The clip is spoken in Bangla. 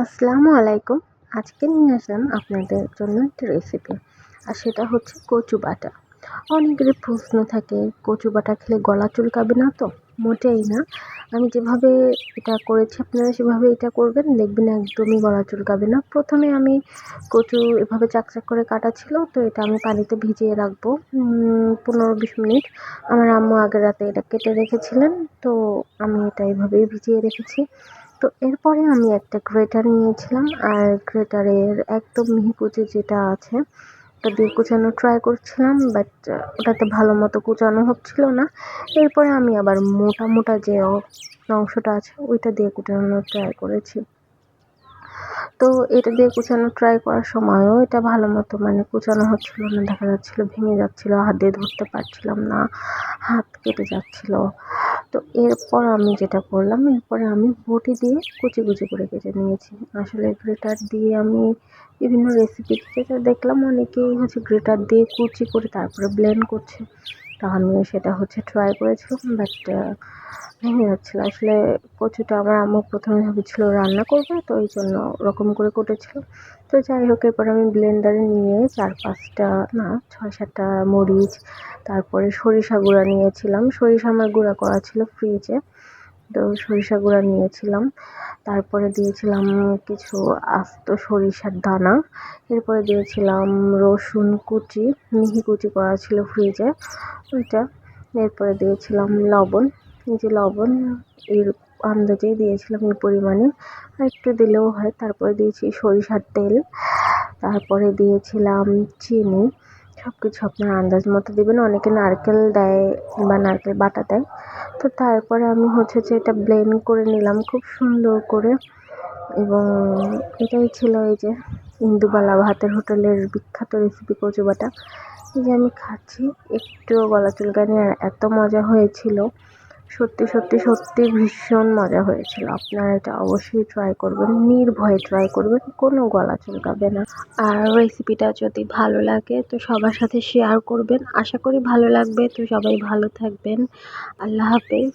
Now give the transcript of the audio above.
আসসালামু আলাইকুম। আজকে নিয়ে আসলাম আপনাদের জন্য একটা রেসিপি। আর সেটা হচ্ছে কচু বাটা। অনেকেরই প্রশ্ন থাকে, কচু বাটা খেলে গলা চুলকাবে না তো? মোটেই না। আমি যেভাবে এটা করেছি আপনারা সেভাবে এটা করবেন, দেখবেন একদমই গলা চুলকাবে না। প্রথমে আমি কচু এভাবে চাকচাক করে কাটা ছিল, তো এটা আমি পানিতে ভিজিয়ে রাখবো 15-20 মিনিট। আমার আম্মু আগের রাতে এটা কেটে রেখেছিলেন, তো আমি এটা এভাবেই ভিজিয়ে রেখেছি। তো এরপরে আমি একটা গ্রেটার নিয়েছিলাম, আর গ্রেটারের একদম মিহি কুচি যেটা আছে ওটা দিয়ে কুচানোর ট্রাই করছিলাম, বাট ওটাতে ভালো মতো কুচানো হচ্ছিল না। এরপরে আমি আবার মোটা মোটা যে অংশটা আছে ওইটা দিয়ে কুচানোর ট্রাই করেছি। তো এটা দিয়ে কুচানো ট্রাই করার সময়ও এটা ভালো মতো কুচানো হচ্ছিল না, দেখা যাচ্ছিল ভেঙে যাচ্ছিল, হাত দিয়ে ধরতে পারছিলাম না, হাত কেটে যাচ্ছিল। তো এরপর আমি যেটা করলাম, এরপরে আমি বটি দিয়ে কুচি কুচি করে কেটে নিয়েছি। আসলে গ্রেটার দিয়ে আমি বিভিন্ন রেসিপি যেটা দেখলাম অনেকেই গ্রেটার দিয়ে কুচি করে তারপরে ব্লেন্ড করছে, তো আমিও সেটা ট্রাই করেছিলাম, বাট ভেঙে যাচ্ছিল। আসলে কচুটা আমার আম্মু প্রথমে ভেবেছিল রান্না করবে, তো এই জন্য ওরকম করে কুটেছিল। তো যাই হোক, এরপর আমি ব্লেন্ডারে নিয়ে 4-5টা না 6-7টা মরিচ, তারপরে সরিষা গুঁড়া নিয়েছিলাম। সরিষা আমার গুঁড়া করা ছিল ফ্রিজে, তো সরিষা গুঁড়া নিয়েছিলাম। তারপরে দিয়েছিলাম কিছু আস্ত সরিষার দানা। এরপরে দিয়েছিলাম রসুন কুচি, মিহি কুচি করা ছিল ফ্রিজে ওইটা। এরপরে দিয়েছিলাম লবণ। এই যে লবণ, এর আন্দাজেই দিয়েছিলাম এই পরিমাণে, আর একটু দিলেও হয়। তারপরে দিয়েছি সরিষার তেল, তারপরে দিয়েছিলাম চিনি। সব কিছু আপনার আন্দাজ মতো দেবেন। অনেকে নারকেল দেয় বা নারকেল বাটা দেয়। তো তারপরে আমি যে এটা ব্লেন্ড করে নিলাম খুব সুন্দর করে, এবং এটাই ছিল এই যে ইন্দুবালা ভাতের হোটেলের বিখ্যাত রেসিপি কচু বাটা। এই যে আমি খাচ্ছি, একটুও গলা চুলকানি, আর এত মজা হয়েছিল, সত্যি সত্যি সত্যি ভীষণ মজা হয়েছিল। আপনারা এটা অবশ্যই ট্রাই করবেন, নির্ভয়ে ট্রাই করবেন, কোনো গলা চুলকাবে না। আর রেসিপিটা যদি ভালো লাগে তো সবার সাথে শেয়ার করবেন, আশা করি ভালো লাগবে। তো সবাই ভালো থাকবেন, আল্লাহ হাফেজ।